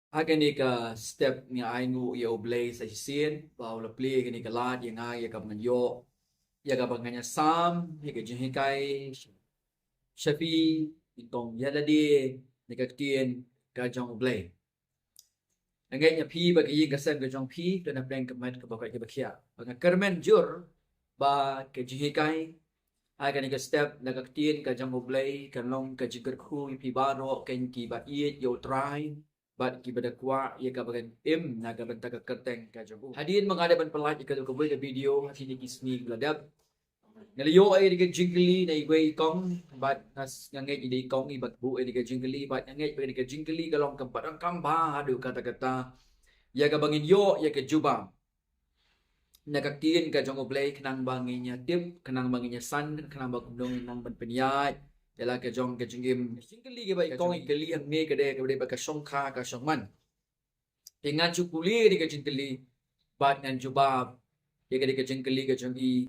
Agani ka step ni aingu ia oblay sa isin, la play gani ka lad yang ay ka manyo, ya ka banganya sam, ya ka jihikai, shafi, itong yaladi, ni ka tien ka jong oblay. Angay nya pi bagi ka sen ka jong pi, dan na ka mat ka bakai ka bakia. Banga kermen jur, ba ka jihikai, agani ka step na ka tien ka jong oblay, ka long ka jigar ku, pi baro, ken ki ba iit, yo try, bat ki badakwa ia ka bagan im na ka banta ka kerteng ka jabu hadin mangadaban pelat ka ka buat video hati ni kismi gladab ngaliyo ay ni ka jingli na igway kong bat nas nganget ni kong ibat bu ay ni ka jingli bat nganget ni ka jingli kalong kampat ang kamba adu kata-kata ia ka bangin yo ia ka jubam nakaktiin ka jong oblay kanang bangin niya tip kanang bangin niya san kanang bagdong nang banpenyat Yala ka jong ka jingim jingli ka ba ikong ikali ang ni ka de ba ka songka ka songman ingan chukuli di ka jingli bat ngan jubab ya ka di ka jingli ka jong i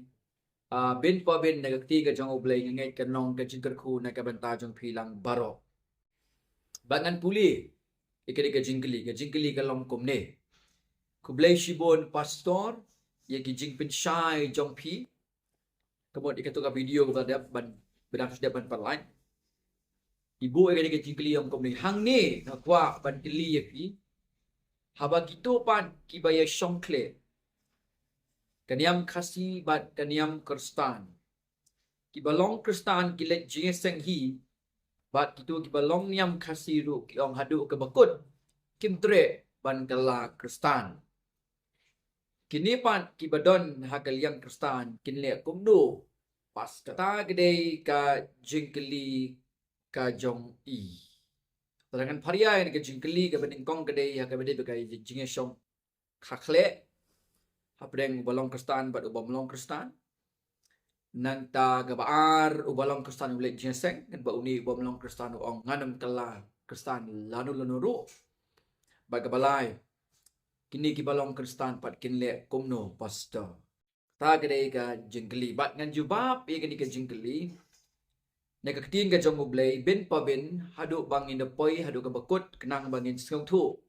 bin pa bin nagakti ka jong oblay ngai ka nong ka jingkar khu na ka banta jong pilang baro bat ngan puli ikadi ka jingli ka long kumne kublay shibon pastor ya ki jingpin shai jong pi kemudian ikatu ka video ka dap ban bedang sudah ban perlain ibu ay kani kecingkli yang kau ni hang ni nak kuat ban kili ya pi haba gitu pan kibaya songkle kaniam kasi bat kaniam kristan kibalong kristan kilet jingeseng hi bat gitu kibalong niam kasi ru kiong hadu ke bakut kimtre ban kala kristan kini pan kibadon hakal yang kristan kinle kumdu pas kata gede ka jingkli ka jong i Sedangkan paria yang ke jingkli ke bening kong gede ya ke bede bekai jinge shong kakle hapdeng ubalong kristan bat ubalong kristan nang ta gabaar ubalong kristan ulek jingseng kan ba uni ubalong kristan ong nganam kala kristan lanu ru bagabalai kini kibalong kristan pat kinle kumno pastor ta gede ka jingkli bat ngan jubab ye gede ka jingkli Nagkakitin ka jong ublay, bin pa bin, hadu bangin na poy, hadu ka bakut, kenang bangin skong tu.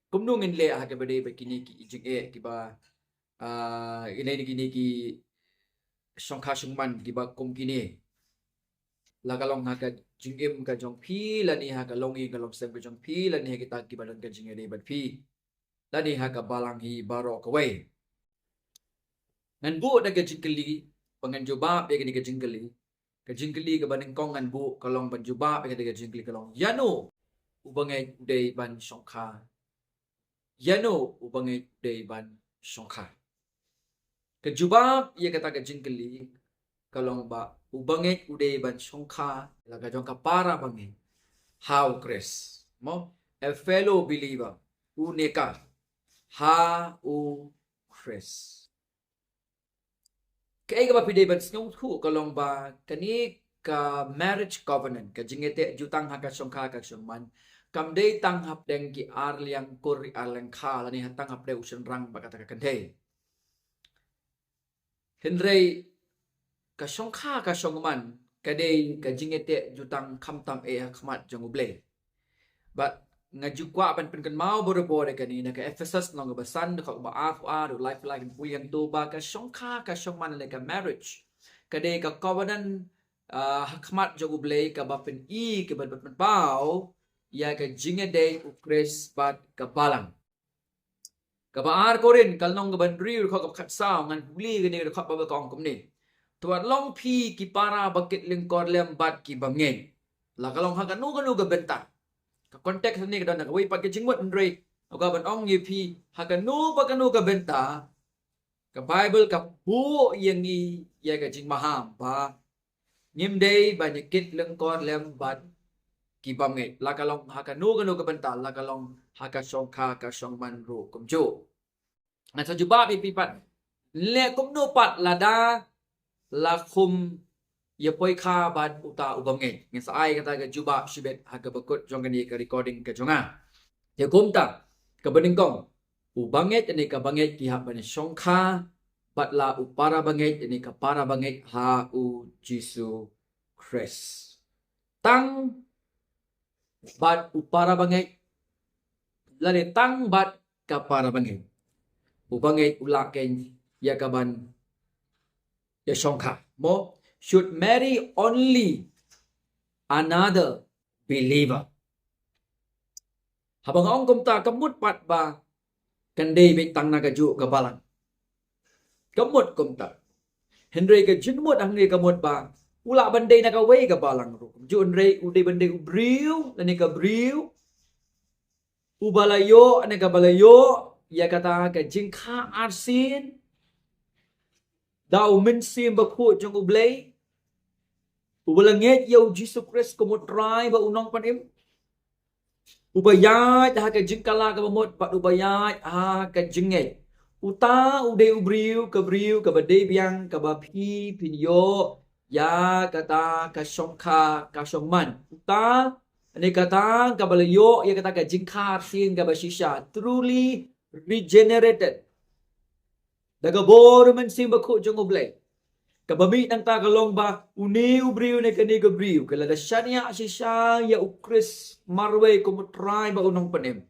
Kumnungin le ah kabade ba kini ki ijing kiba inay ni kini ki songka songman kiba kum kini. Lakalong ha ka jingim ka jong pi, lani ha ka longi ka long sem ka jong pi, lani ha kita kiba dan ka jingay bat pi. Lani ha ka balang hi baro kaway. Ngan bu na ka jingkali, pangan jubab ya kini ka jingkali. Kajingkli ka baning kong ngan bu kalong banjuba pa ka jingkli kalong yano ubangay uday ban songka yano ubangay uday ban songka kajuba iya kata ka jingkli kalong ba ubangay uday ban songka laga jong ka para bangin how Chris mo a fellow believer uneka ha u Chris Kaya ka ba piday ban sinyong hu kalong ba kani ka marriage covenant ka jingete jutang haka syong ka syong man kamday tang hap deng ki arliang kuri arliang ka lani hatang hap de usan rang ba kata ka kantay Henry ka syong ka syong man kaday ka jingete jutang kamtam e hakmat jong ublay but ngajukwa pan kan mau boro-boro kanina ka Ephesus nang basan ka ba do life like puyang to ba ka syongka ka syongman ka marriage kade ka covenant hakmat jogu blay ka bapen i ka bapen pau ya ka jingade ukres bat ka balang ka baar ko rin kalnong ban riu ka katsa ngan puli gani ka ba kong kumni tuat long pi ki para bakit lingkor lem bat ki bangen la kalong ha kanu ka benta ka konteks ni kada nak wei pag jingmot ndrei oga ban ong yipi hakanu paganu ka benta ka bible ka pu yang ni ya ka jing maham ba ngim dei ba ni kit leng kon lem bat ki bam ngai la ka long hakanu ka benta la ka long haka song kha ka song man ro kum jo ngan sa juba pi pat le kum no pat la da la khum ya poi kha bat uta ubam ngai ngan sa ai kata ka juba shibet ha ka bakut jong ni ka recording ka jonga ya kumta ka bening kong ubanget ni ka banget ki ha ban song kha bat la upara banget ni ka para banget ha u jisu Christ tang bat upara banget lani tang bat kapara bangit. Ubangit ulak ken ya kaban ya shongkha. Mo should marry only another believer. Habang ong kumta kamut pat ba kandai bintang nagaju kabalan. Kamut kumta. Henry ke jinmut angri kamut ba. Ula bandai nakaway kabalang ro. Ju Henry uday bandai ubriu lani kabriu. Ubalayo ane kabalayo ya kata ka jingkha arsin. Daw minsim bakhu jong ublay. Ubalanget yaw Jesus Christ kumut try ba unong panim. Ubayat ha ka jingkala ka bamot pat ubayat ha ka jinget. Uta uday ubriu ka badai biang ka bapi pinyo ya kata ka shongkha ka shongman. Uta ane kata ka balayo ya kata ka jingkha sin ka basisha truly regenerated. Daga bor man sim bakhu jong ublay. Kabami nang tagalong ba uni ubriu ne kani gabriu kala da shania sisha ya ukris marwe kumutray ba unong panim.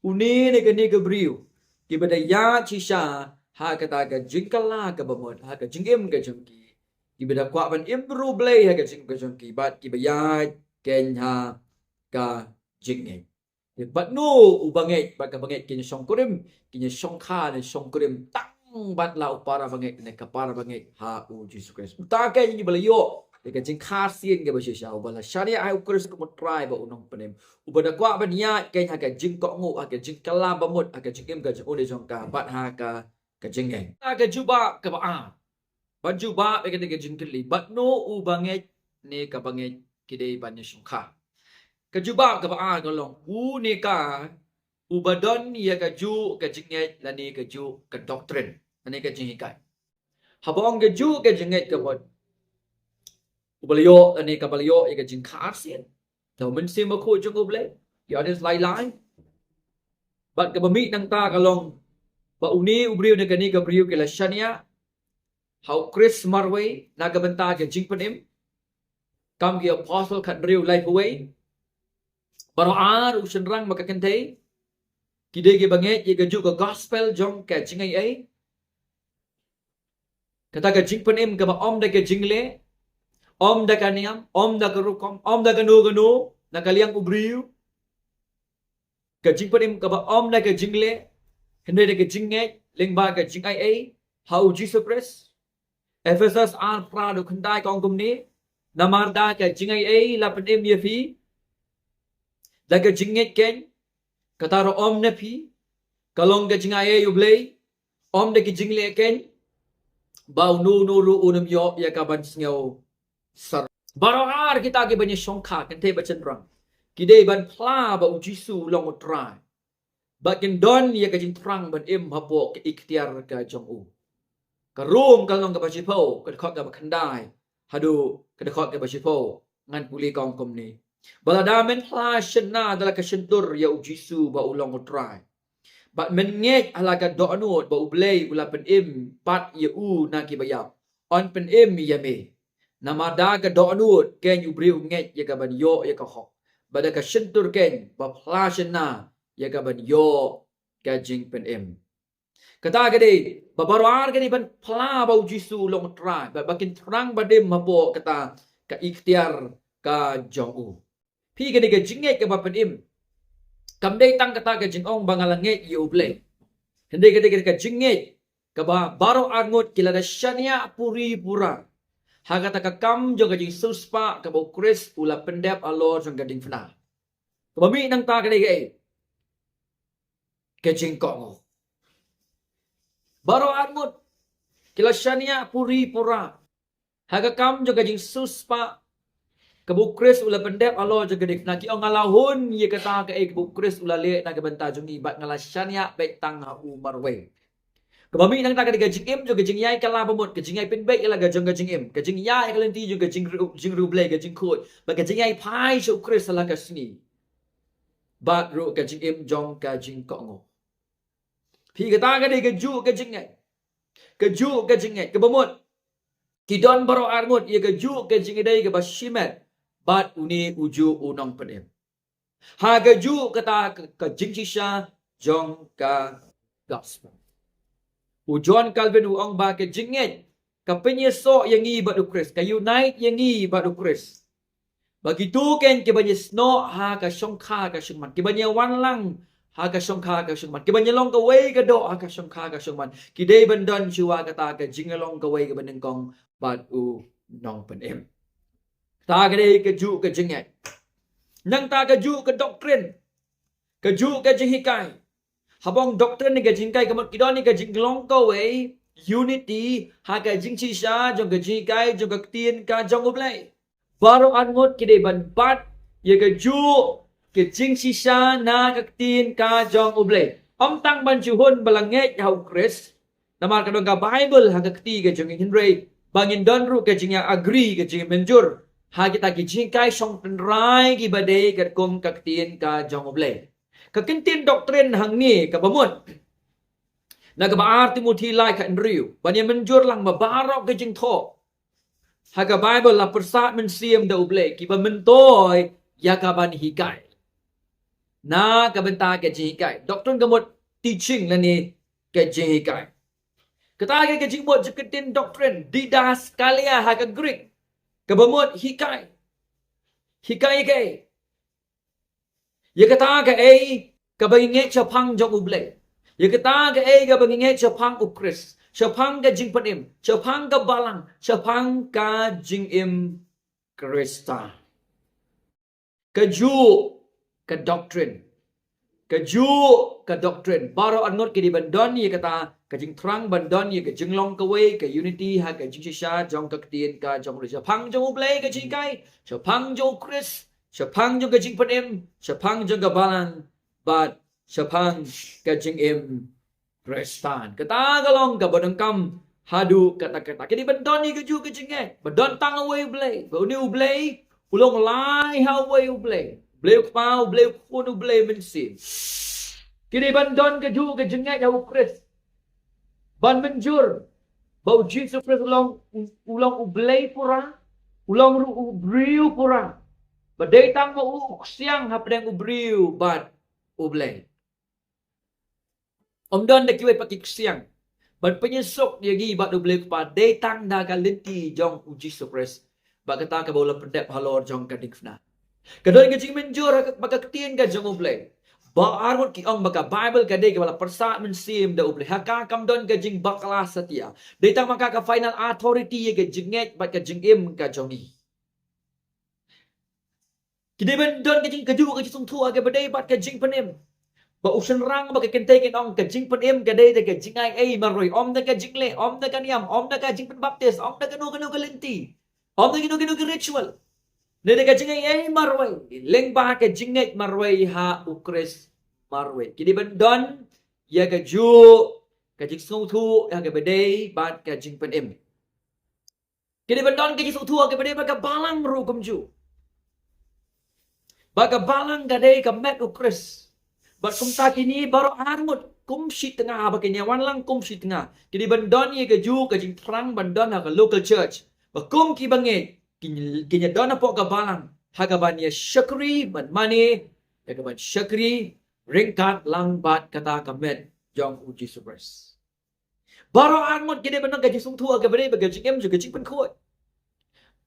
Uni ne kani gabriu kibada ya sisha ha kata ka jingkala ka bamot ha ka jingim ka jongki. Kibada kwa ban imru blay ha ka jing ka jongki bat kibayat ken ha ka jingem. But no ubangit ba ka bangit kinya songkurim kinya songkha ne songkurim tak bat la upara bangit ne kapara bangit ha u Jesus Christ. Utake ni balayo de ka jing khasin ke basisha ubala sharia ai ukris ko try ba unong panim. Ubada kwa ban ya ken ha ka jing ko ngu ha ka jing kala bamut ha ka jing em ka jong de jong ka bat ha ka jing ngai. Ha ka juba ka ba a. Bat juba be ka de jing kli but no ubangit ne ka bangit kidei ban shongkha. Ka juba ka ba a ko long u ne ka ubadon ya ka ju ka jinget lani ka ju ka doctrine lani ka jingikai. Habang ka ju ka jinget ka bot. Ubalayo lani ka balayo ya ka jing kharsin. Tao min sim ba khu jung ublay. Ya des lai lai. Bat ka bami nang ta ka long ba uni ubriu ne ka ni ka briu ke la shania. How Chris Marway na ka banta ka jing panim. Kam ki apostle khat briu life away. Baro ar usan rang makakantay. Kidai ke banget ye gaju ke gospel jong ke jingai ai. Kata ke jing panim ke ba om da ke jingle. Om da ka niam, om da ka rukom, om da ka no na kaliang ubriu. Ke jing panim ke ba om da ke jingle. Hende da ke jingai ling ba ke jingai ai. How Jesus Christ. Ephesus an prado khandai kong kum ni. Namarda ke jingai ai la panim ye fi. Da ke jingai ken kataro om na phi kalong ga jingaye yublay om de ki jingle ken bau no ru unam yo ya ka ban sngau sar baroar kita ke banya shongkha kan te bachen rang kidei ban pla ba u jisu long utrai bakin don ya ka jing trang ban im hapo ke ikhtiar ka jong u ka rum kalong ka bachipo ka khot ka khandai hadu ka khot ka bachipo ngan puli kong kom ni balada men pla shna dala ka shentur ya u jisu ba ulong utrai bat men ngek ala ka do anut ba ublay ula pen im pat ya u na ki bayap on pen im ya me namada ka do anut ken u briu ngek ya ka ban yo ya ka hok bada ka shentur ken ba pla shna ya ka ban yo ka jing pen im kata ka de babarar ka di ban pla ba u jisu long utrai ba bakin trang badim mapo kata ka ikhtiar ka jong u Pi ka ka jinget ka bapan im. Kamday tang kata ka jingong bangalanget yu ublay. Hindi ka jinget ka ba baro arngot kila da shania puri pura. Hagata ka kam jo ka jing suspa ka ba Chris ula pendep alor jong gading fna. Kabami nang ta ka ka jingkong. Baro arngot kila shania puri pura. Haga kam jo ka jing suspa kabukris ula pendep alo jaga dik naki ong alahun ye kata ka kabukris ula le na banta jung ibat ngala shania baik tang ha umar we kabami nang ta ka jing im juga jing yai kala pamut ka jing yai pin baik ila ga jong jing im ka jing yai ka lenti juga jing ruble ka jing khoi ba ka jing yai pai shu kris ala ka sni bat ru ka jing im jong ka jing ko ngo phi ka ta ka ka ju ka jing ngai ka ju ka jing ngai ka bamut ki don baro arngut ye ka ju ka jing dai ka ba shimet bat uni uju unong penem Ha ka ju kata ka jing shisha jong ka gospel. U John Calvin u ong ba ka jinget ka penyeso yang i badu Chris, ka unite yang i badu Chris. Begitu kan kibanya sno ha ka shong kha ka shong man, kibanya wan lang ha ka shong kha ka shong man, kibanya long ka wei ka do ha ka shong kha ka shong man. Kidai bandan chua kata ka jingalong ka wei ka baneng kong bad u nong pen em. Ta ka dei ka ju ka jinget. Nang ta ka ju ka doctrine. Ka ju ka jihikai. Habong doctrine ni ka jingkai kamot kidon ni ka jinglong ka wei unity ha ka jing chi sha jong ka jihikai jong ka tien ka jong ublai. Baru angot kidai ban bat ye ka ju ka jing chi sha na ka tien ka jong ublai. Om tang ban chu hun balanget hau Chris. Namar ka dong ka Bible ha ka ti ka jong Henry. Bangin don ru ka jing yang agree ka jing menjur. Ha kita ki jingkai song penrai ki badai kat kum ka tien ka jong ublai. Ka kintin doktrin hang ni ka bamut. Na ka baar Timothy lai ka Andrew. Banyan menjur lang mabarok ka jing tho. Ha ka Bible la persat men siem da ublay. Ki ba mentoy ya ka ban hikai. Na ka benta ka jing hikai. Doktrin ka mut teaching la ni ka jing hikai. Kata ka jing mut jikitin doktrin. Didas kalia ha ka Greek. Ka bamut hikai. Hikai kay. Ya kata ka ay kabangingit siya pang jong ublay. Ya kata ka ay kabangingit siya pang ukris. Siya pang ka jing panim. Siya pang ka balang. Siya pang ka jing im Krista. Kaju ka doctrine. Kaju ka doctrine. Baro angot kidi bandon ya kata ka jing terang bandon ya ka jing long ka way ka unity ha ka jing shisha jong ka ketien ka jong siya pang jong ublay ka jing kai. Siya pang jong ukris. Siapang jong kajing panim, siapang jong kabalan, but siapang kajing im restan. Kata galong ka badang kam hadu kata-kata. Kini bandon ni kaju kajing eh. Bandon tang away ublay. Bauni ublay, ulong lai ha away ublay. Ublay ukpa, ublay ukpun, ublay mensin. Kini bandon kaju kajing eh kau Chris. Ban menjur. Bau Jesus Chris ulang ublay pura. Ulang ubriu pura. Badai tang mo siang hapdang ubriu bad ublay. Omdon da kiway pakik siang. Bad penyesok dia gi bad ublay pa day tang da galinti jong uji supres. Bad kata ka bola pendep halor jong kadikfna. Kadon ka jing menjur baka ketien ka jong ublay. Ba armut ki ong baka Bible ka day ka wala persat mensim da ublay. Haka kamdon ka jing bakla setia. Day tang maka ka final authority ka jinget bad ka jing im ka jongi. Kini bandon ka jing kaju ka jing tua ka badai bat ka jing panim. Ba usan rang ba ka kentay ka ong ka jing panim ka day ka jing ay maroy. Om da ka jing le, om da ka niyam, om da ka jing panbaptis, om da ka no ka linti. Om da ka ritual. Nede ka jing ay maroy. Leng ba ka jing ay maroy ha ukres maroy. Kini bandon ya ka ju ka jing tu ya ka badai bat ka jing panim. Kini bandon ka jing tu ka badai bat ka balang ru kumju. Baga balang gadai ka met ukris. Bat kumta kini baru armut kumsi tengah baginya wan lang kumsi tengah. Kini bandon ye ke ju ke jing terang bandon ha ke local church. Bakum ki bangit kinya dona pok ka balang. Ha ka ban ye syakri ban mani ya ka ban syakri ringkat lang bat kata ka met jong uji supres. Baru armut kini bandon ka jing sung tua ka bade baga jing em ju ke jing pen khot.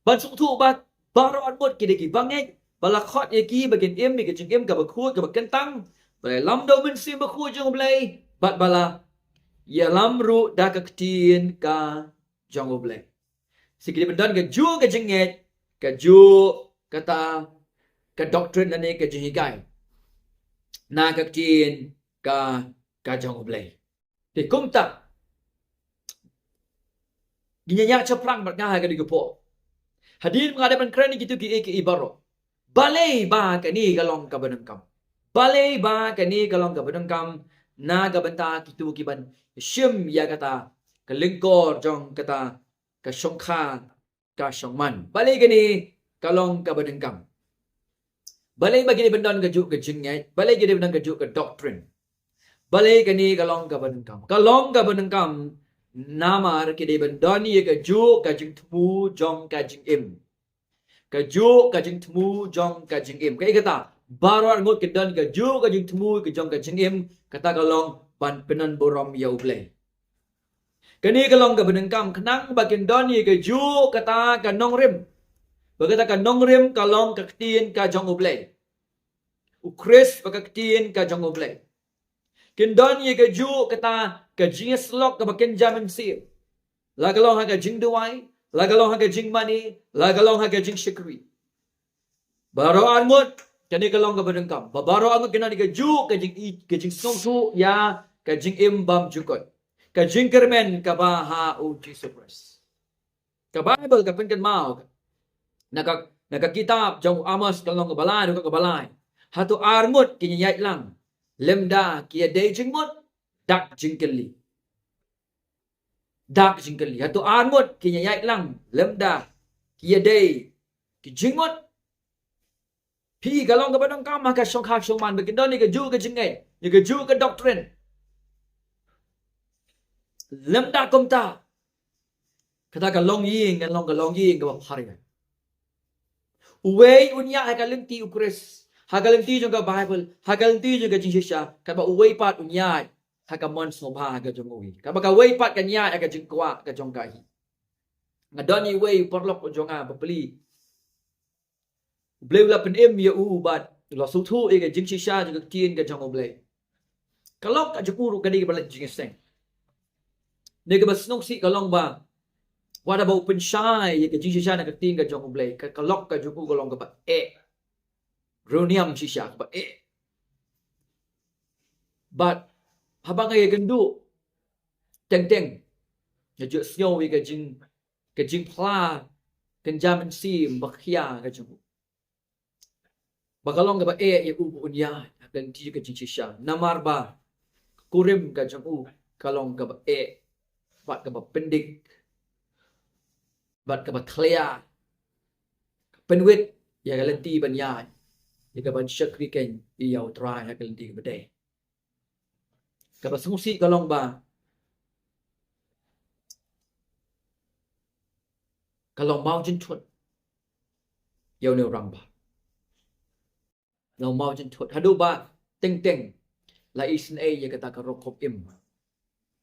Ban sung tu bat baru armut kini ki bangit balakot ye ki bagian em ke jing em ka bakut ka bakentang balai lam do men sim bakut jong blai bat bala ya lam ru da ka ketien ka jong blai sikili bendan ka ju ka jinget ka ju kata ka doctrine ane ka jihigai na ka ketien ka jong blai ti kumta ginya caplang bat ngah ka digopo hadir mengadapan krani gitu ki ibaro balai ba ka ni galong ka banangkam. Balai ba ka ni galong ka banangkam na gabanta kitu kiban shim ya kata ka lingkor jong kata ka shongkha ka shongman. Balai ka ni galong ka banangkam. Balai ba gini bandon ka ju ka jingai. Balai gini bandon ka ju ka doctrine. Balai ka ni galong ka banangkam. Galong ka banangkam namar kini bandon ye ka ju ka jing tmu jong ka jing im. Kaju kajing temu jong kajing im. Kaya kata baru ngot ke dan ke ju ke jing temu ke jong ke jengim kata kalong ban penan borom ya ublay kani kalong ke benengkam kenang bagian doni ke ju kata ke nong rim berkata ke nong rim kalong ke ketien ke jong ublay ukris bakaktin ke jong ublay kin doni ke ju kata ke jing slok ke bagian jamin sir la kalong ha ke jing duai la kalong ha ke jing mani la kalong ha ke jing shikri baru ngot kani kalong ke benengkam baru ngot kena ke ju ke jing song su ya ke jing im bam jukot ke jing kermen ke baha u Jesus Christ ke Bible ke penken mau naka kitab jong Amos kalong ke balai ke balai hatu armut kinya yait lang lemda kia day jingmut dak jingkeli hatu armut kinya yait lang lemda kia day ki jingmut pi kalong ke badang kam ka shong khak shong man bekin ni ke ju ke jingai ni ke ju ke doctrine lemda komta kata kalong ying kalong ying ke bahari uwei unya hakalenti ukres hakalenti juga Bible hakalenti juga jinsya kaba uwei pat unya hakamon soba haga jongowi kaba ka wei pat kanya aga jingkwa ka jongkai ngadoni wei porlok jonga beli bleu la pen em ya u bat lo su thu e ga jinsya juga tien ka jongo blei kalok ka jukuru ka di balik jingseng ne ka basnong si kalong ba what about open shy ye ka jinsya na ka tien ka jongo blei ka kalok ka juku kalong ka ba roniam shisha ba but habang ay gendu teng ya ju snow wi ka jing pla kan jamin sim bakhya ka ju bakalong ka ba ya u unya kan ti ka jing shisha namar ba kurim ka ju kalong ka ba bat ka ba pendik bat ka ba clear penwit ya ka lenti banya ya ban syakri ken iau try hakal di bede kaba sungsi kalong ba kalong mau jin thut yau ne rang ba long mau jin thut hadu ba teng la isin e ya kata ka rokop im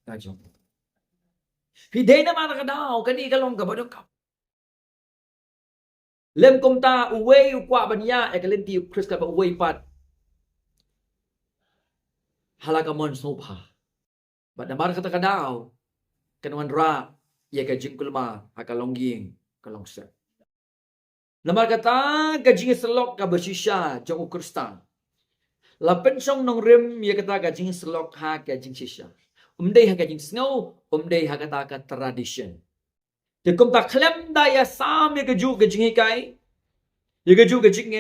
ka jong hi de na ma ka daw kani kalong ka ba dok lem komta uwei ukwa banya ekalenti ukris ka ba uwei pat halakamon sopa but namar kata kadaw kanwan ra ya ka jingkulma akalongging kalongsa namar kata ka jing selok ka bersisha jong ukristan la pensong nong rim ya kata ka jing selok ha ka jing sisha umdei ha ka jing snow umdei ha kata ka tradition de komta klem da ya sam ya ka ju ka jing kai ya ka ju ka jing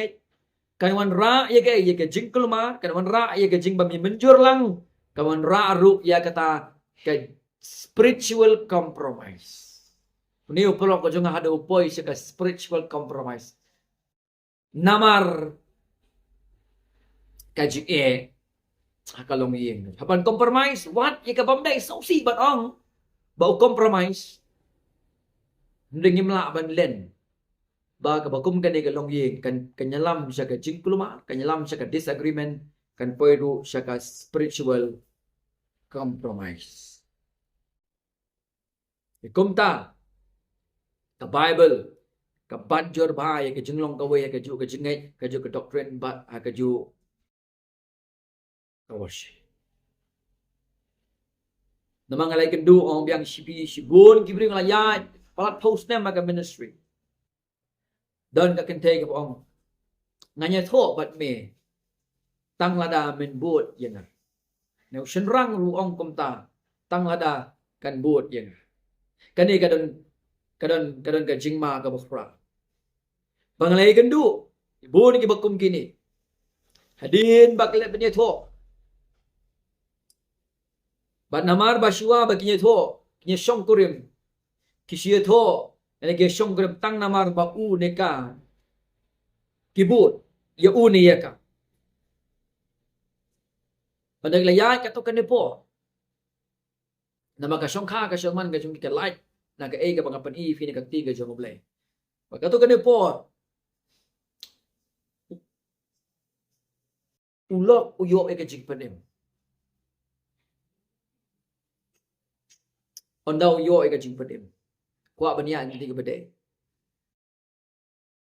kanwan ra ya ka jing kulma kanwan ra ya ka jing bami menjur lang kanwan ra ru ya kata ka spiritual compromise ni upolok ko jonga hada upoi sa ka spiritual compromise namar ka jing hakalong yeng hapan compromise what ya ka bamdai so si bat ong ba compromise ndeng imla ban len ba ka bakum kan ka long yeng kan kanyalam siya ka jingkulma kanyalam siya ka disagreement kan poiru siya ka spiritual compromise ikumta ka Bible ka banjor ba ya ka jinglong ka way ka ju ka jingay ka ju ka doctrine ba ka ju ka worship namang alay kendu ong biang sibun gibring layat palat post na maga ministry don ka kentay ka ong nganya tho bat me tang lada men bot yana ne shenrang ru ong komta tang lada kan bot yana kani kadon ka jingma ka bokra bangalay kendu bun ki bakum kini hadin baklet benya tho bat namar basua bakinya tho kinya shong kurim kisia tho ene ke shong kurim tang namar ba u neka kibut ya u ni ya ka pandang layat ka to kan po nama ka shong kha ka shong man ka jung ka light na ka ka pangapan i fini ka ti ka jong oblay ka to kan po ulok uyok ke jing penem onda uyok ke jing penem kwa banyak nanti ke bedai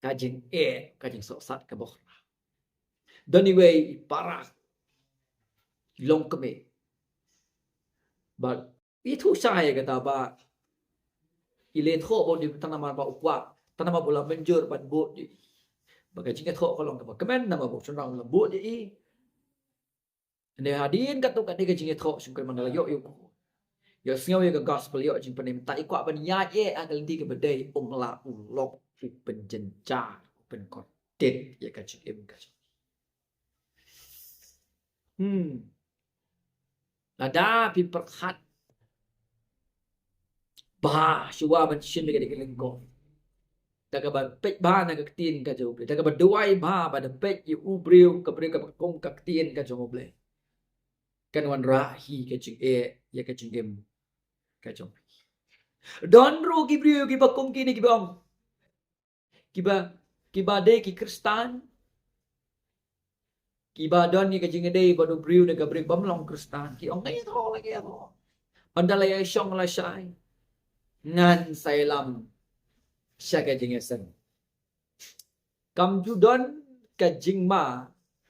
kajing kajing sok sat ke bok dan iwe parah long keme but itu saya kata ba ile tho bo di tanaman ba ukwa tanaman bola menjur ban bo di bagai jing tho ko long ke kemen nama bo senang la bo di ne hadin kat tu kat ni ke jing tho sungkai mandala yo yo yo snyo yo ke gospel yo jing penem tak ikwa ban ya agal di ke bedai la ulok pen jenja pen konten ya ka jing em ka ada pi perkhat ba shua ban shin be ke lengko daga ban pet ba na ka tin ka jo ble daga ba duai ba ba da pet yu ubriu ka bre ka kong ka tin ka jo ble kan wan ra hi ka jing ya ka jing em ka jo don ro ki briu ki ba kong ki ni ki bang kiba de ki kristan kiba don ni ka jing de ba do briu de ka bre bam long kristan ki ong ngai tho la ke tho andala ya shong la shai ngan sai lam sha ka jing esen kam ju don ka jing ma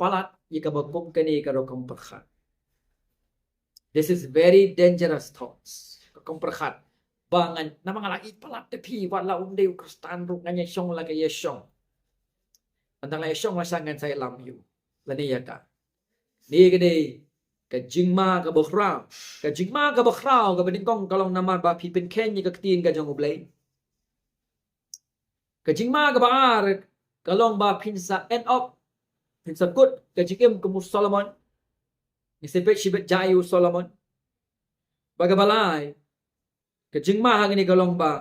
palat ye ka ba kong ka ni ka ro kong perkhat this is very dangerous thoughts ka kong perkhat bangan nama ngalai palat te pi wat la um de kristan ru nganya shong la ka ye shong andala ya shong la sangan sai lam you la ni ya ka ni ke de ka jing ma ka bokra ka jing ma ka bokra ka ben kong ka long nama ba pi pen ken ye ka tin ka jong oblei ka jing ma ka ba ar ka long ba pin sa end up pin sa kut ka jing em ka mu Solomon ni se pe shibet jayu Solomon ba ka balai ka jing ma ha ni ka long ba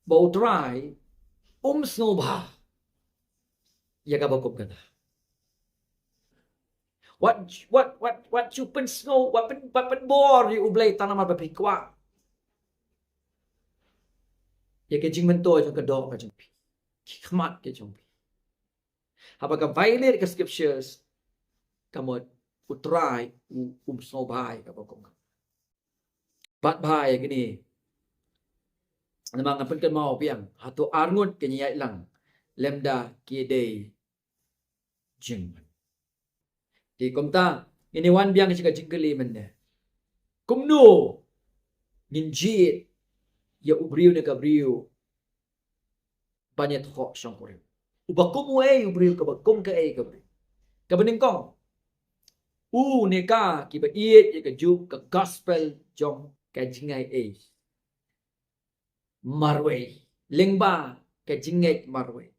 ba utrai snow ba ya ka ba kop ka what you pen snow what pen bor di ublay tanaman ba pikwa ya ke jing mento jong ka do ka jong khmat ke jong haba ka violate ka scriptures kamot utrai snow bai ka ba kop bat bai gini namang pen kan mau piang hatu arngut ke nyai lang lemda ki day jing di komta ini wan biang chika jingkeli mende kumno ninjit ya ubriu ne gabriu banyak ho shongkore ubakum we ubriu ka bakum ka e gabriu ka bening kong ne ka ki ba iet ya ka ju ka gospel jong ka jingai e marwe lengba ka jingai marwe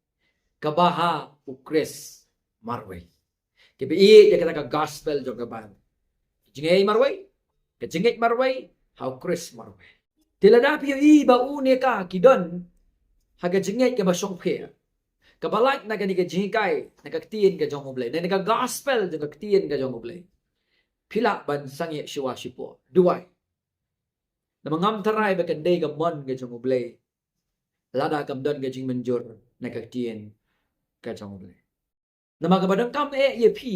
ka baha ukres marwe ke bi dia kata ka gospel jong ka ban jingai marwai ke jingai marwai how chris marwai tilada pi ba ne ka kidon ha ka jingai ke ba shong phe ka balak na ka ni ka jingai na ka tien ka jong oblay na ka gospel jong ka tien ka jong oblay phila ban sangi shiwa shipo duai na mangam tarai ba kan dei ka mon ka jong oblay lada kam don ka jing menjur na ka tien ka jong oblay nama ka badang kam ye pi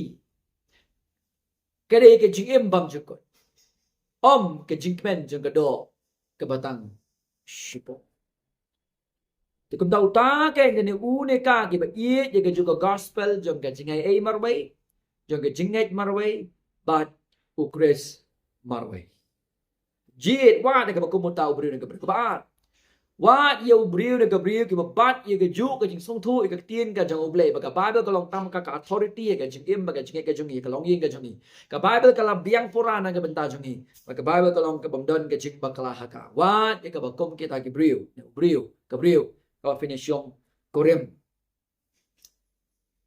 kare ke jing em bam jukot ke jing men jeng ka do ke batang shipo te kum tau ta ke ne u ne ka ke ba ye je ka juga gospel jeng ka jing ai marwai jeng ka jing ai marwai bat ukres marwai jit wa ne ka ba kum tau bri ne ka ba wat yêu briu de gabriel ki bat ye ga ju ka jing song thu ka tien ka jang oblay ba ka bible ka long tam ka authority ka jing im ba ka jing ka jung ka long yin ka jung ka bible ka la biang purana ka benta jung ba ka bible ka long ka bam don ka jing ba ka la ha ka wat ye ka ba kom ki ta ki briu gabriel ka finish yong korem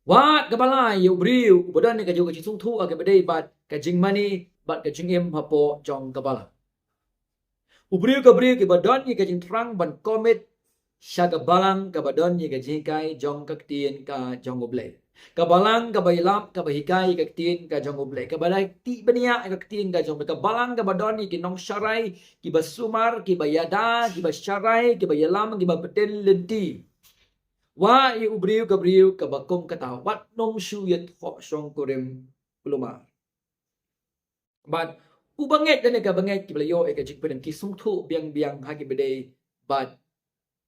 wat ka bala ye briu bodan ne ka ju ka jing song thu ka ba dei bat ka jing mani bat ka jing im ha po jong ka bala ubriu ki badon ye ka jing trang ban komit sha ka balang ka badon ye ka jing kai jong ka tien ka jong oblay ka balang ka bailap ka bahikai ka tien ka jong oblay ka balai ti bania ka tien ka jong ka balang ka badon ye ki nong sharai ki basumar ki bayada ki basharai ki bayalam ki baten lenti wa ye ubriu ka bakom ka ta wat nom shu yet ho shong korem ulama but ubanget dan ka banget ki belayo ka jing pedang ki sungthu biang-biang haki bedai but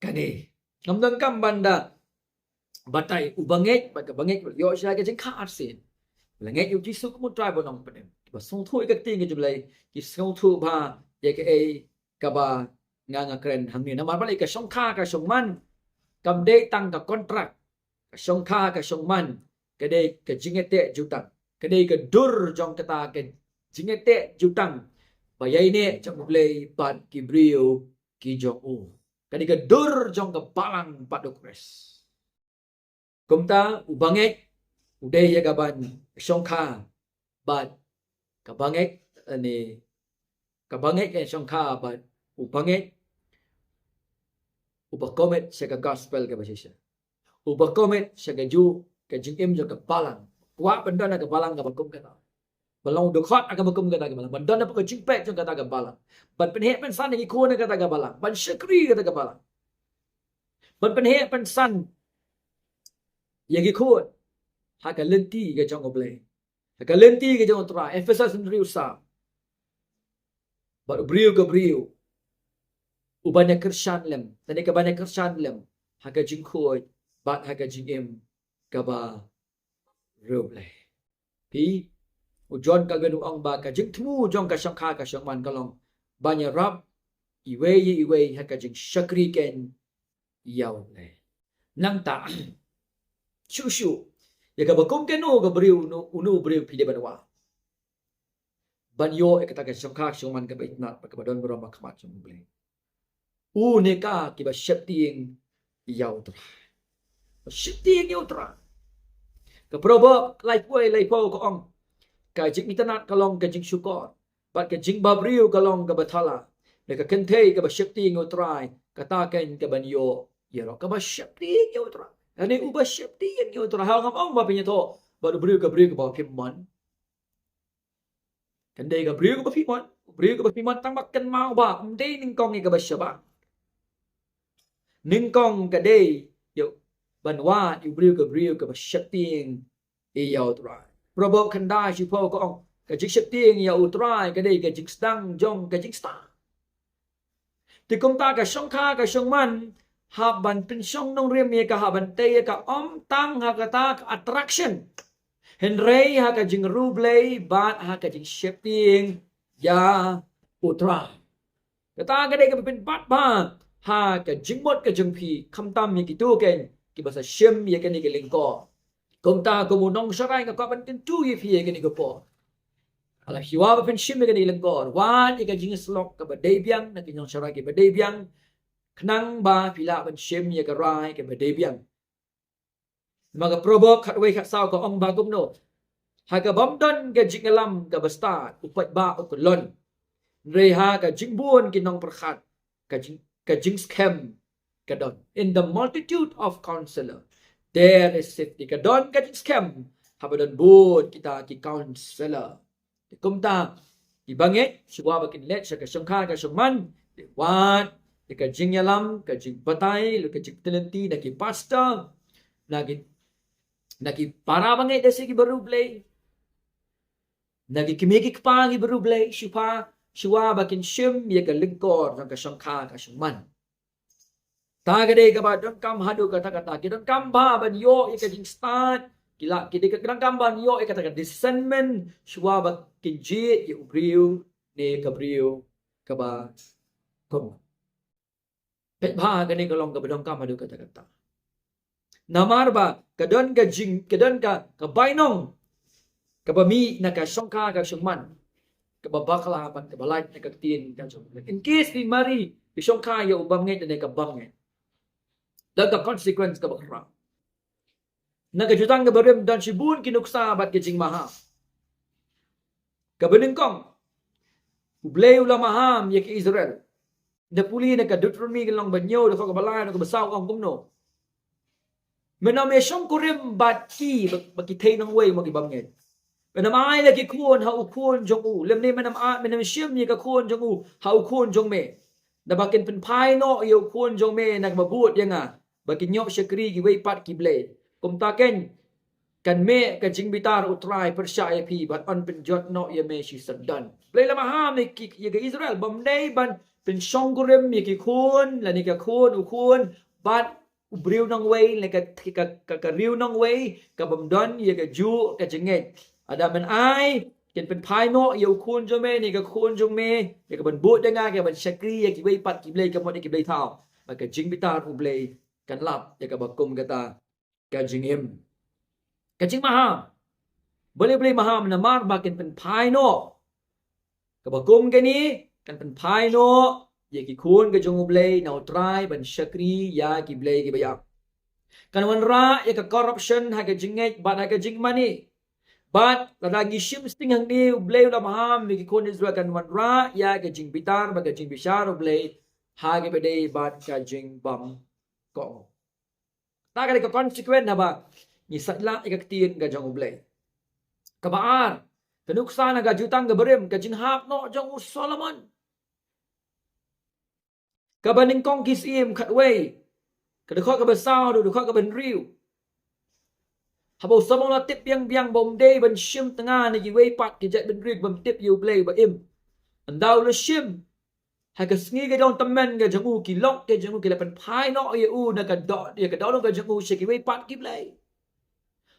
kane ngamdang kam banda batai ubanget ba ka banget yo sya ka jing kha arsin belanget yu jisu ko try bonong pedem ba sungthu ka ting ki belai ki sungthu ba ye ka ai ka ba nga kren hang ni na ma balai ka song kha ka song man kam de tang ka kontrak ka song kha ka song man ka de ka jingete jutang ka de ka dur jong kata ka jingete jutang bayai ne chak bulai pat ki brio ki jong u ka de ka dur jong ka palang pat dokres kumta ubanget uday ya gaban song kha bat ka banget ani ka banget ka song kha bat ubanget ubakomet sa ka gospel ka basisya ubakomet sa ka ju ka jingim jo ka palang wa benda na ka palang ka bakum ka ta balong do khot ka bakum ka ta ka balang benda na ka jingpek jo ka ta ka balang ban penhe pen san ni ko na ka ta ka balang ban syakri ka ta ka balang ban penhe pen san yang ko ha ka lenti ka jong oble ha ka lenti ka jong tra emphasis ndri usa ba brio ka brio ubanya kershan lem tani ka banya kershan lem haga jingkhoi bat haga jingim ka ba roble pi ujon ka ganu ong ba ka jingthmu jong ka shangkha ka shangman kalong banya rap iwe haga jing shakri ken yaw le nang ta shu ya ka bakom kenu ka briu no unu briu pi de banwa banyo e kata ka shangkha shangman ka baitna ka badon bro ma khamat jong ble neka kiba shepting yautra shepting yautra ka probo lai po ko ong ka jing internet kalong ka jing syukor bat ka jing babriu kalong ka bathala ne ka kentei ka ba shepting yautra kata ken ka banyo yero ka ba shepting yautra ani uba shepting yautra ha ngam ong ba pinya to ba briu ka ba pimon kandai ka briu ka ba pimon tang makan mau ba mdei ning kong ni ka ba syaba ning kong ka day yo banwa yu brio ka shakting e yaw tra probo khanda shi po ko ong ka jik shakting yaw tra ka day ka jik stang jong ka jik sta ti kom ta ka shong kha ka shong man ha ban pin shong nong rem ye ka ha ban te ka om tang ha ka ta attraction henrei ha ka jing ruble bat ha ka jik shakting ya utra ka ta ka day ka pin bat ba ha ka jingmot ka jingpi khamtam mi kitu ken ki basa shem ye ken ni lingko komta ko munong sarai ka ban tin tu ye phi ye ken ni po ala hiwa ba pen shem ye ken ni lingko wan ye ka jing slok ka ba dei biang na kinyong sarai ki ba dei biang khnang ba phila ban shem ye ka rai ke ba dei biang maga probo khat wei khat saw ko ong ba gum no ha ka bom don ka jingalam ka basta upat ba ukulon re ha ka jingbuon kinong perkhat ka jing scam kadon in the multitude of counselor there is safety kadon ka jing scam habadon bud kita ki counselor kumta ibanget suwa bakin let sa ka sangkha ka sangman wat ka jing yalam ka jing batai lu ka jing talenti na ki pastor na ki para banget desi ki baru play na ki kimiki pa ki baru play Shua bakin shim ye ka lingkor ng ka sangkha ka sangman. Tagade ka ba don kam hadu kata ki don kam ba ban yo ye ka jing start kila kidi ka don kam ban yo ye kata discernment shua bakin ji ye ubriu ne ka briu ka ba kom. Pet ba ka ni ka long ka ba don kam hadu kata Namar ba ka don ka jing ka don ka bainong ka ba mi na ka sangkha ka sangman. Kababakalapan, kabalait na kaktin, in case ni Mari, isong kaya ubangit na kabangit. Daga consequence kabakra. Nagajutang kabarim dan sibun kinuksa bat kajing maha. Kabaningkong, ublay ulamaham yak Israel. Napuli na kadutron lang banyo, na kabalay na kabasaw ang kumno. Menamesong kurim bat ki, bakitay ng way magibangit. Menamai lagi kun ha ukun jong u lem ni menam shim ni ka kun jong u ha ukun jong me na bakin pen pai no yo kun jong me nak mabut yang bakin nyok syakri ki wei pat ki ble kum ta ken kan me ka jing bitar utrai persyai pi bat on pen jot no ye me shi sadan play la maham ni ki ye ka Israel bam dei ban pen shongurem ye ki khun la ni ka khun u khun bat briu nang wei le ka riu nang wei ka bam don ye ka ju ka jinget ada men ai ken pen phai no ye khun jo me ni ka khun jo me ye ka ban bu denga ka ban shakri ye ki wei pat ki blei ka mo ki blei thao ba ka jing bitar u blei kan lap ye ka ba kum kata ka jingim kajing maham boleh maham na mar makin pen phai no kabagum gani kan pen phai no ye ki khun ka jong blei now try ban shakri ya ki blei ki bayak kan wan ra ye ka corruption ha ka jinget ban ha ka jing money but lagi shim sting hang ni blei la maham ki khun Israel kan wan ra ya ka jing bitar ba ka jing bishar blei ha ka bedei bat ka jing bam ko ta ka consequence ha ba ni satla ikaktin ga jong ublay kabaar kanuksa na ga jutang ga berim ka jinhap no jong Solomon kabaning kong kisim khatway kadakho ka basao do ka ban riu habo samong la tip biang bom day ban shim tanga ni wei pat ki jet ban rig bam tip you play ba im andau le shim ha ka sngi ga dong tamen ga jong u ki lok ke jong u ki la pan phai no ye u na ka do ye ka do ga jong u she ki wei pat ki play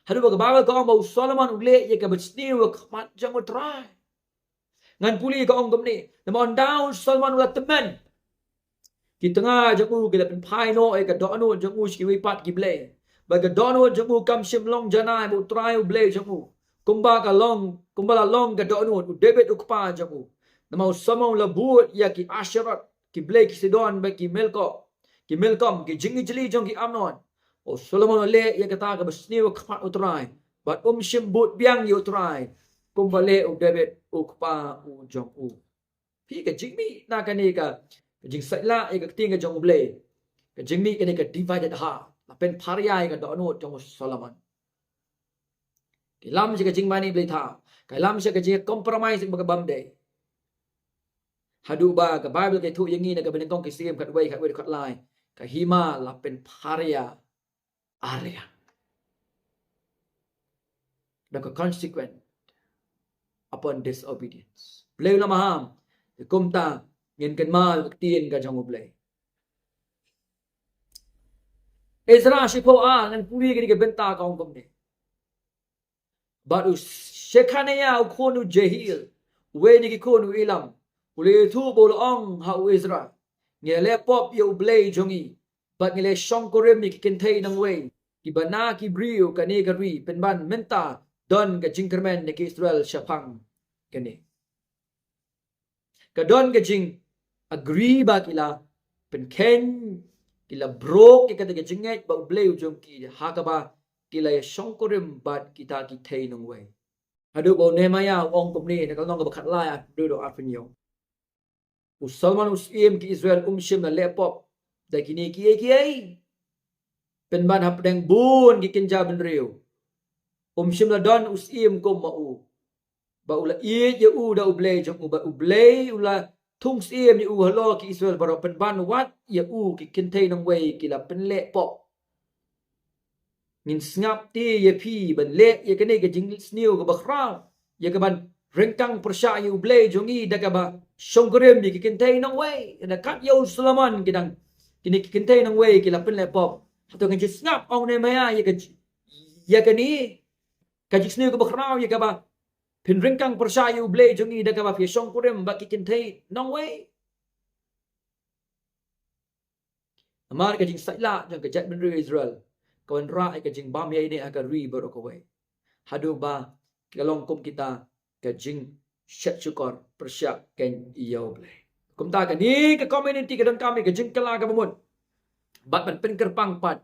Hadu ba ba ka ong Solomon ule ye ka bitsni wa kmat jang try ngan puli ka ong gumni namon down Solomon wa temen ki tengah jangu ke pen phai no e ka do no jangu ski wi pat ki ble ba ka do no jangu kam sim long janai bu try ble jangu kumba la long ka do no David ukpa jangu namau Solomon la buat ya ki Asherat ki ble ki Sidon ba ki Melkom ki jingi jeli jong ki Amnon Solomon le ye kata ka basni wa khat utrai but shim but biang you try kum bale u David ukpa u jong u pi ka jingmi na ka ni ka jing saila e ka ting ka jong ble ka jingmi ka ni ka divided ha la pen pharia ka do no jong Solomon ki lam je ka jingmani ble tha ka lam je ka je compromise ba ka bam de hadu ba ka Bible ke thu yangi na ka ben kong ki sim khat wei khat lai ka hima la pen pharia area the consequent upon disobedience play la maham kumta ngin kan mal tien ka jong play Ezra shipo a ngan puri ke benta ka ong kumne baru Shekania khonu Jehil we ni ki khonu Elam ule thu bol ong ha Ezra ngele pop yo play jongi bat ngele shong korem ni kin thei nang wei ki bana ki brio ka ne gari pen ban menta don ka jingkermen ne ki Israel shapang kene ka don ka jing agree ba kila pen ken kila brok ki ka de jinget ba bleu jong ki ha ka ba kila shong korem bat kita ki thei nang wei adu bo Nehemiah ong kum ni ka nong ka khat la ya do afnyo Solomon usim ki Israel shim na lepop da kini kiai pen ban hap deng bun ki kinja ben riu shim la don usim ko ma u ba ula ye u da uble jong u ba uble ula thung sim ni u halo ki Israel baro pen ban wat ye u ki kin thei nang wei ki la pen le pop min snap ti ye pi ben le ye ka ne ka jing sniu ka ba khra ye ka ban rengkang persya ye uble jongi da ka ba shongkrem ni ki kin thei nang wei da kat yo Solomon ki dang kini ki kin thei nang wei ki la pen le pop hato kan ji snap ong ne maya ye ka ni ka ji sniu ka ba khra ye ka ba pin rengkang persya ye uble jongi da ka ba fi shongkrem ba ki kin thei nang wei amar ka jing saila jong ka jat ben Israel kawan ra ka jing bam ye ni aka ri baro ko wei hadu ba kalong kum kita ka jing shat syukor persya ken iyo ble kum ta ka ni ka community ka dan kami ka jing kala ka bamun bat ban pen kerpang pat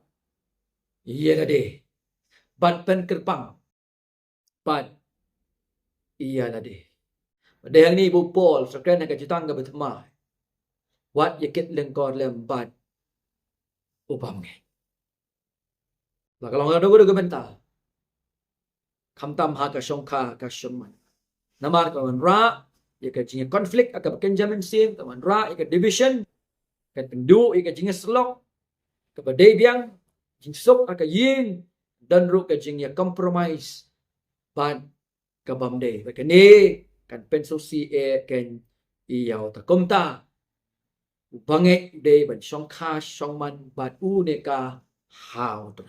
iya na de bat pen kerpang pat iya na de de hang ni bu Paul sakren ka jitang ka betma wat yakit lengkor lem bat upam nge la kalau ngado go go benta kham tam ha ka shongkha ka shumman namar ka ra ya ka jing conflict aka kenjamin sim ka ra ya ka division ka pendu ya ka jing slok ka badai biang jing sok aka yin dan ru ka jing ya compromise ban ka bam de ba kani kan pensosi e ken iyaw ta komta bange de ban song kha song man bat u ne ka hao tu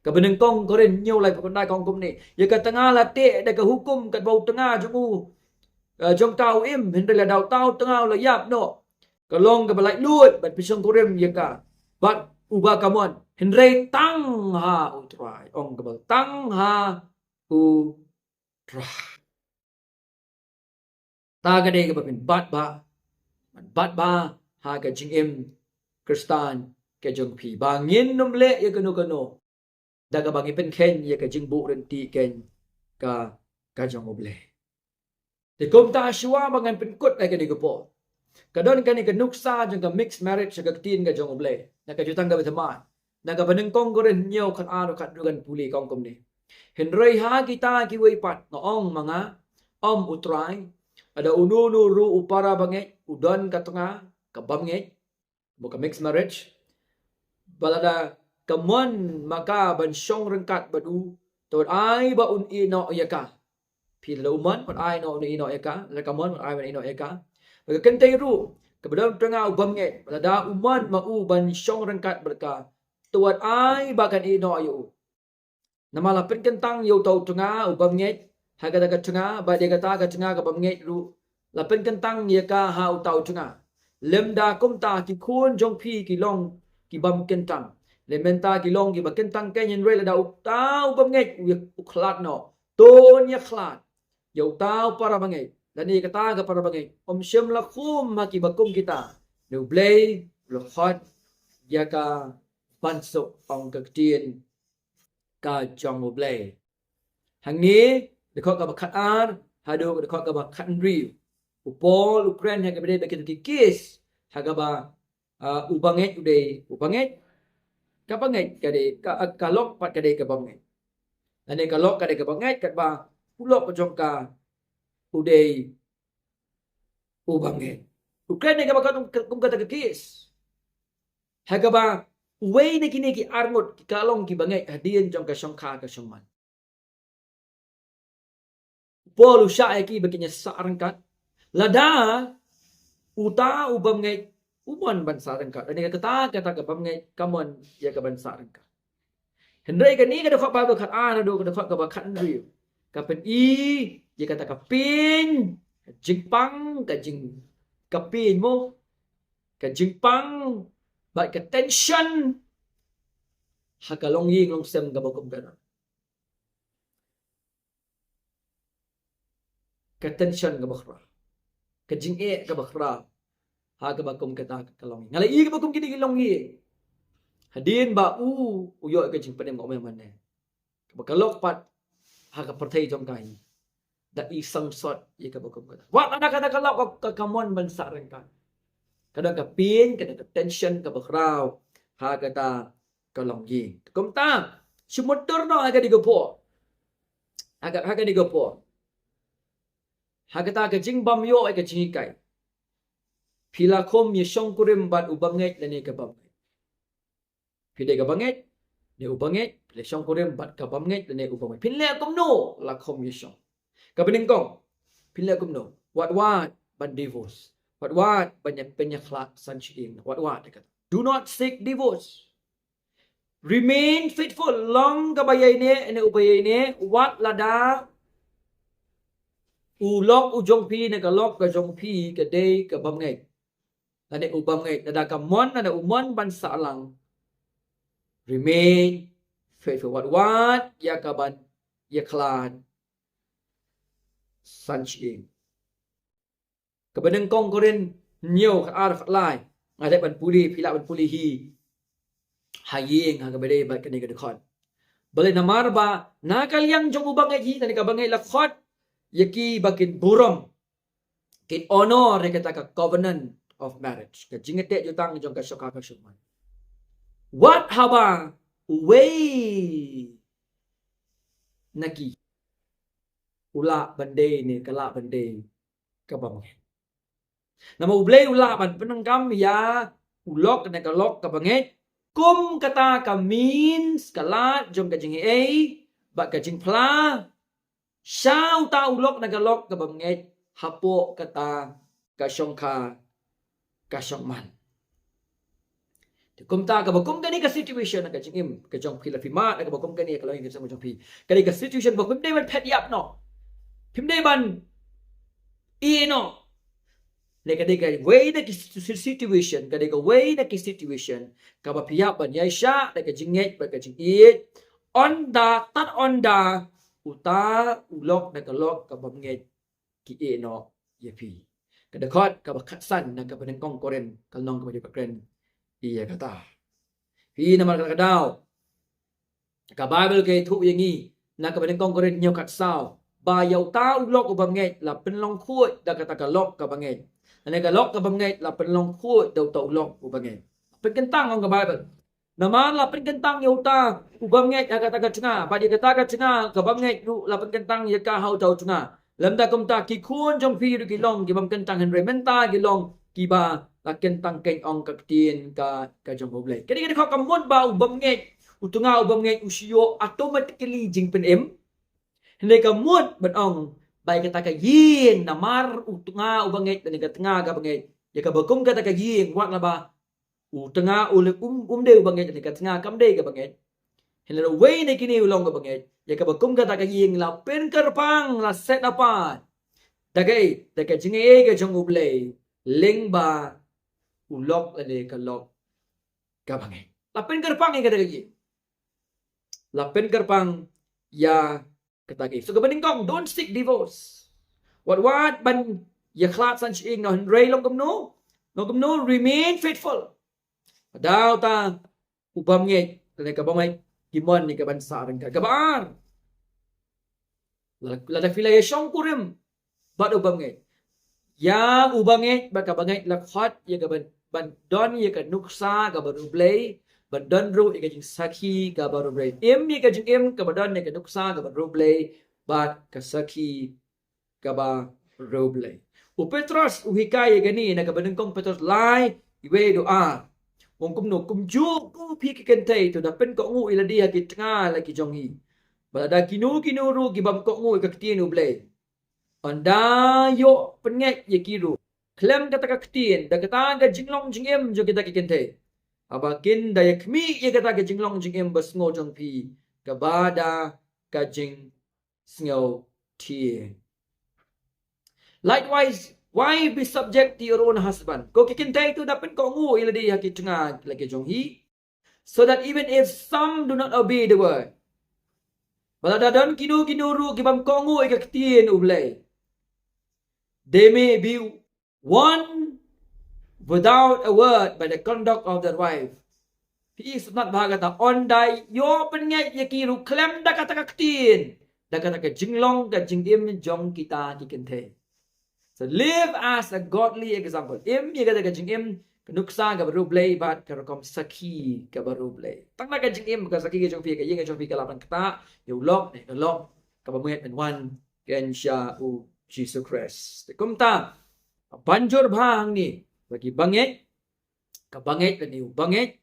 ka beneng kong koren nhiều lại con dai kong kum ni ya ka tengah la te da ka hukum kat bau tengah jungu jong tau im hen la dau tau tengah la yap no ka long ka balai luot bat pisong koren ya ka bat uba kamuan hen rei tang ha u trai ong ka bal tang ha u trai ta ka de ka ba pin bat ba ha ka jing im kristan ka jong pi ba ngin num le ya kanu daga bangi pen ken ya ka jing bu ren ti ken ka jong oble te kom ta shwa bangan pen kut ai ka ni ko po kadon ka ni ka nuksa jong ka mixed marriage ka tin ka jong oble na ka jutang ka betaman na ka baneng kong ko ren nyaw khat aro khat dugan puli kong kom ni henrei ha kita ki wei pat noong mga utrai ada ununu ru upara banget udon katunga kabamget buka mixed marriage balada kamon maka ban syong rengkat badu tot ai ba un ino yaka pil uman pat ai no ino yaka la kamon ai ban ino yaka baka kentei ru kabadam tengah ubamget balada uman mau ban syong rengkat berka tot ai ba kan ino ayu namala pen kentang yo tau tengah ubamget haga daga tengah ba dia kata ka tengah ka bamget ru la pen kentang yaka ha tau tengah lemda kumta ki khun jong pi ki long ki bam kentang lementa ki long ki ba kentang kenyen re la da tau bamget u khlat no ton ya khlat yo tau para banget dan ni kata ka para banget om syam la khum ma ki bakum kita no blay lo khot yaka bansuk ong ka tien ka jong blay hang ni de khot ka ba khat ar hado de khot ka ba khat ri upol ukren ha ka bede bakin ki kis ha ka ba ubanget ubanget ka banget ka de ka lok pat ka de ka banget ane ka lok ka de ka banget kat ba ulok pa jong ka uday ubanget ukren ne ka ba kum ka ta ka kis ha ka ba way na kini ki arngot ki kalong ki banget hadien jong ka syong kha ka syong man pol usha ki bakinya sarangkat lada uta ubamget uman bansa rengkat ani kata ka bamget kamon ya ka bansa rengkat hendai ka ni ka dapat ba khat a do ka dapat ka ba khat ri ka pen i ya kata ka pin jingpang ka jing ka pin mo ka jingpang ba ka tension ha ka long ying long sem ka ba kum ka ka tension ka bakhra ka jing e ka bakhra ha ka ba kum kata ka long ngalai i ka ba kum kini long yi hadin ba uyo ka jing padem ko man ne ka ba kalok pat ha ka perthai jong kai da isang sot i ka ba kum kata wa ada kata kalok ka kamon bansa rengka kadang ka pin kadang ka tension ka bakhra ha kata ka long yi kum ta sumutur no aga digopo aga digopo hagata ka jing bam yo ai ka jing kai phila khom ye shong kurim bat ubanget lani ka bam phile ka banget ne ubanget le shong kurim bat ka bamget lani ubanget phile kum no la khom ye shong ka bening kong phile kum no what ban divorce what banyak penyaklat sanching what dekat do not seek divorce remain faithful long ka bayai ne ubayai ne wat lada ulok ujong pi ne ka lok ka jong pi ka day ka bamget ane ubamget ada ka mon ada umon ban salang remain faithful what ya ka ban ya klan sanching ka beneng kong koren nhiều ka ar lai ada ban puli pila ban puli hi haying ha ka bede ba ka ni ka dekhon bale namar ba na kalyang jong ubamget hi tani ka banget la khot yaki bakin burom kin honor kata ka covenant of marriage ka jingete jutang jong ka shoka ka shuman what haba way naki ula bande ni kala bande ka bang nama ublay ula ban penengkam ya ulok na ka lok ka banget kum kata ka means kalat jom ka jing ei ba ka jing pla sao ta ulok nagalok ka banget hapo kata ka syongka ka syongman kum ta ka bakum kani ka situation ka jing im ka jong pi la fima ka bakum kani ka loing ka jong pi kani ka situation bakum dei man phet yap no phim dei ban e no le ka dei ka way na ki situation ka dei ka way na ki situation ka ba pihak ban yai sha da ka jing nget ba ka jing it on da tat on da uta ulok na ka lok ka bam nget ki e no ye pi ka da khot ka ba khat san na ka ban kong koren ka nong ka ba di kren iya kata pi na mal ka daw ka bible ke thu yang ni na ka ban kong koren nyau kat sao ba yau ta ulok ka bam nget la pen long khuoi da kata ka lok ka bam nget ane ka lok ka bam nget la pen long khuoi dau ta ulok ka bam nget pen kentang ong ka bible naman la pen kentang yau ta ubam nget kata ka cenga ba di kata ka cenga ka bam nget lu la pen kentang ya ka hau tau cenga lam ta kum ta ki khun jong pi ru ki long ki bam kentang hen re menta ki long ki ba la kentang ken ong ka tien ka jong boble kini kini kho kamut ba ubam nget utunga ubam nget usio automatically jing pen em hende ka mut ban ong bai kata ka yin namar utunga ubam nget dan ka tengah ka banget ya ka bakum kata ka yin wat la ba tengah ule de ubam nget dan ka tengah kam de ka banget hende way ne kini ulong ka banget ya ka bakum kata ka yin la pen kerpang la set apa dagai daga jing e ka jong uble ling ba ulok le ka lok ka banget lapen gerpang yang kata lagi lapen gerpang ya kata lagi so kabaning kong don't seek divorce what ban ya khlat san ching no rei long no remain faithful daw ta ubam nge le ka bamai kimon ni ka bansa ren ka kabar la da filaya shong kurim bad ubam nge ya ubam nge ba ka bangai la khat ya ka ban don ye ka nuksa ka baru blay ban don ru ye ka jing saki ka baru blay em ye ka jing em ka don ye ka nuksa ka baru blay bat ka saki ka baru blay u Petros u hikay ye gani na ka banengkong Petros lai iwe doa wong kum no kum ju ku pi ki kentay to da pen ko ngu ila dia ki tanga la ki jong hi bala kinu ru ki bam ko ngu ka tien u blay anda yo pengek ye kiru klem kata ka ketien da kata ga jinglong jingem jo kita kente abakin da yakmi ye kata ga jinglong jingem bas ngo jong pi ka bada ka jing sngo tie likewise why be subject to your own husband ko kente tu dapat ko ngu ila dia ki tengah lagi jong hi so that even if some do not obey the word bala don kinu ru gibam ko ngu ka ketien ublay they may be one without a word by the conduct of their wife. He is not bahagata on die yo pengai ye kiru klem da kata kaktin da kata ka jinglong ka jingim jong kita kikente. So live as a godly example. Im ye kata ka jingim nuksa ka baru blay bat ka rokom saki ka baru blay. Tang na ka jingim ka saki ka jong pi ka yeng ka jong pi ka lapan kata yo lok ne ka lok ka bamuet and one ken sha u Jesus Christ. Kumta banjur bang ni bagi banget ka banget ni banget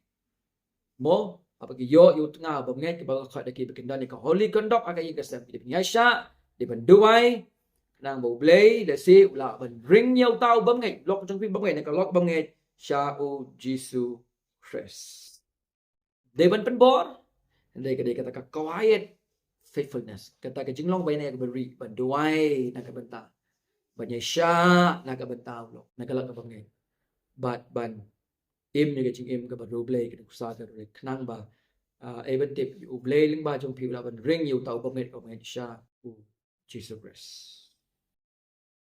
mo apagi yo tengah banget ke baga khat daki bekendan ka holy conduct akai ka sam di nyasha di banduai nang bau blay da si ula ban ring nhau tau banget lok jong pi banget ka lok banget sha u Jesus Christ. They ban penbor dai kata ka quiet faithfulness kata ka jinglong bay na ka beri banduai na ka benta banya sya na ka benta lo na ka ka bangay bat ban im ni ka jing im ka ba roble ka kusa ka re knang ba even tip u blay ling ba jong pi la ban ring yu tau bangay ka bangay sya u Jesus Christ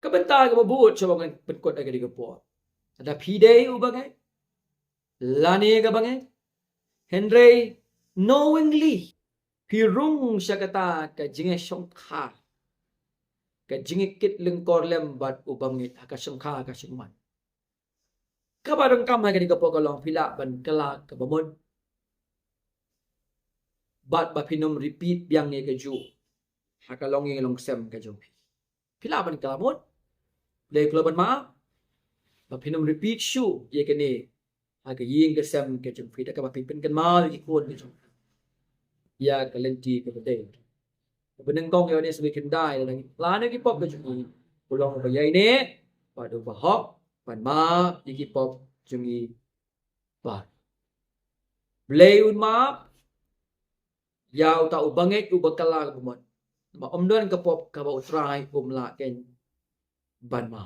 ka benta ka babuot sa bangay penkot ka di ka po ada pide u bangay lani ka bangay Henry knowingly hirung siya kata ka jinge syongkha ka jinge kit lengkor lembat ubangit ka syongkha ka syungman ka barang kam ka di ka po kalong pila ban kala ka bamod bat ba pinum repeat biang ni ka ju hakalong yung long sem ka ju pila ban kalamot lay kluban ma ba pinum repeat shu ye ka ni Hak yin ke sem ke jong phi dak ka pi pen kan mal ki kon ke jong ya ka len ti ke bede beneng kong yo ni sebi kendai dan la ni ki pop ke jong pulong ba yai ne ba do ba hok ban ma ki pop jong i ba blei un ma ya ta u banget u bakala ke pemot ma om don ke pop ka ba utrai la ken ban ma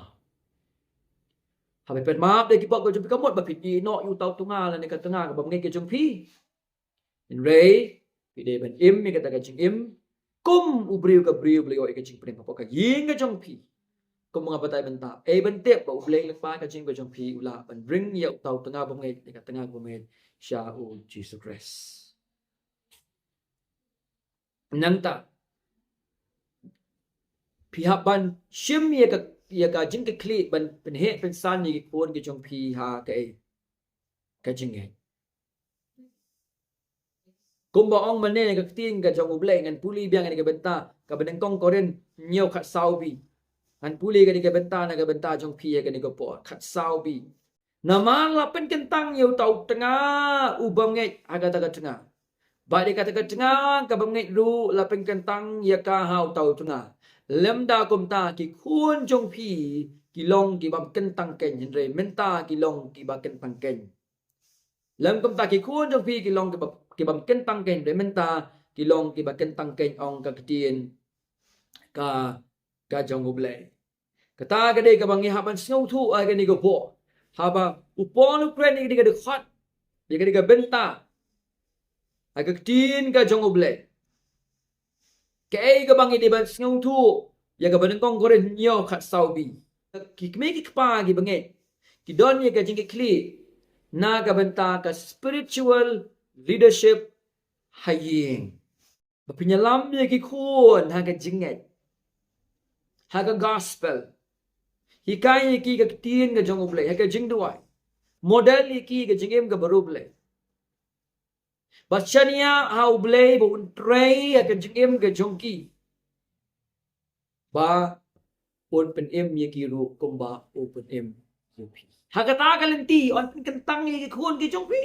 Habis pen maaf dia kipok ke jumpi kamut ba piti no yu tau tunga la ni ka tengah ka ba ngai ke jumpi. In rei pi de ben im mi kata ka jing im kum ubriu ka briu beliau ke jing pen ka ying ke jumpi. Kum mengapa tai benta. Ben tep ba ubleng lek pa ka jing ke jumpi ula ban bring ya tau tengah ba ngai ka tengah ba ngai sya u Jesus Christ. Nang ta pihak ban shim ya ka jing ke kli ban pen he pen san ni kon ke jumpi ha ka jing ngai. Kumba ong mane ka tin ka jong uble ngan puli biang ni ka benta ka beneng kong koren nyau khat sau bi ngan puli ka ni ka benta na ka benta jong pi ka ni ka po khat sau bi nama la pen kentang yau tau tengah u bangai aga ta ka tengah ba di kata ka tengah ka bangai ru la pen kentang ya ka hau tau tengah lem da kum ta ki khun jong pi ki long ki bam kentang ken re menta ki long ki ba kentang ken lem kum ta ki khun jong pi ki long ki bam kentang ken re menta ki long ki ba kentang ken ong ka ketien ka jong uble kata ka de ka bangi haban snow thu ai ka ni ko po haba upon ukren ni ka de khat ni ka benta ai ka ketien ka jong uble ke ka bangi de ban snow thu ya ka ban kong koren nyo khat sau bi ki me ki pa ki bangi ki don ye ka jing ki kli na ka benta ka spiritual leadership haying pinyalam ye ki khun ha ka jinget ha ka gospel hikai ye ki ka tin ka jong uble ha ka jing duai model ye ki ka jingem ka baruble bachania ha uble bo trei ha ka jingem ka jongki ba on pen em ye ki ru kumba open em yupi ha ka ta ka lenti on pen kentang ye ki khun ki jongpi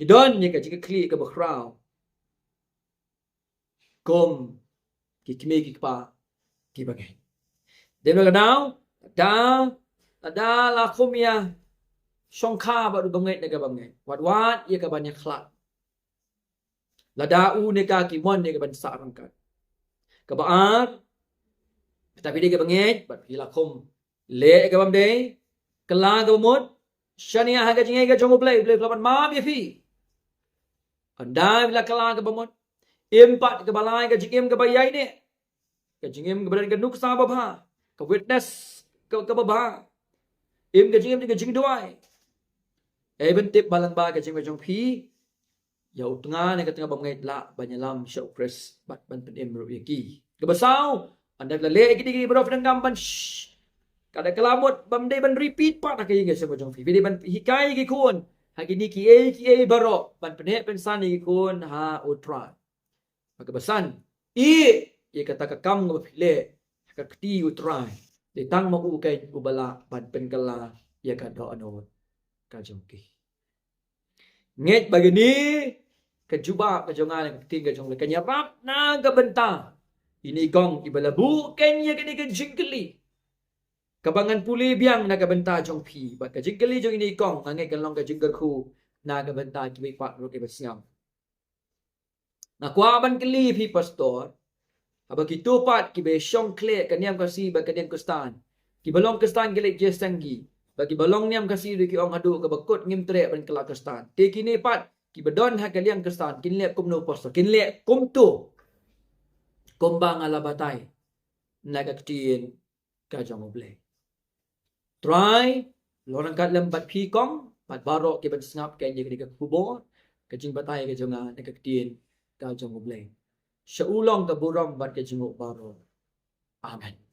idon ye ka jing kli ka bakrau kom ki kime ki pa ki bagai dem la now da la khomia songkha ba du bangai ne ka bangai wat ye ka banyak khlat la da u ne ka ki mon ne ka ban sa rangkat ka baat tapi dia ka bangai bat hila khom le ka bam de kala ka mot shania ha ka jingai ka jongo play plan ma bi fi andai la kala ka bamot empat ka balai ka jingem ka bayai ne ka jingem ka badan ka nuk sa ba bha ka witness ka ba bha em ka jingem ka jing doai ben tip balang ba ka jing ka jong phi ya utnga ne ka tengah bam ngai la banyalam show press bat ban pen em ru ki ka basau andai la le ki di bro fdang gam ban kada kelamut bam de ban repeat pat ka jing ka jong phi bi ban hikai ki kun Hagi ki a baro ban pen pen san ki kun ha utra maka basan ye kata ka kam ngo phile ka kti utrai de tang ma u kai ubala ban pen kala ya ka do ano ka jongki nget bagini ka juba ka jonga ka tin ka jong ka nyarap na ka benta ini gong ibala bu ken ye ka jingkli kabangan puli biang na ka benta jong phi ba ka jingkli jong ini gong ngai ka long ka jingkal khu na ka benta ki bi pat ro ke basiam na kwa ban kli phi pastor aba ki tupat ki be shong kle ka niam ka si ba ka den kustan ki balong kustan gele jesangi ba ki balong niam ka si ki ong adu ka bakut ngim tre ban kala kustan te kini pat ki bedon ha ka liang kustan kin le kum no pastor kin le kum tu kumbang ala batai na ka tin ka jong ble try lorang kat lembat phi kong pat baro ki ban snap ka ni ka kubo ka jing batai ka jonga na ka tin ka jong ble Shaulong ka buram bat ke jenguk baro. Amen.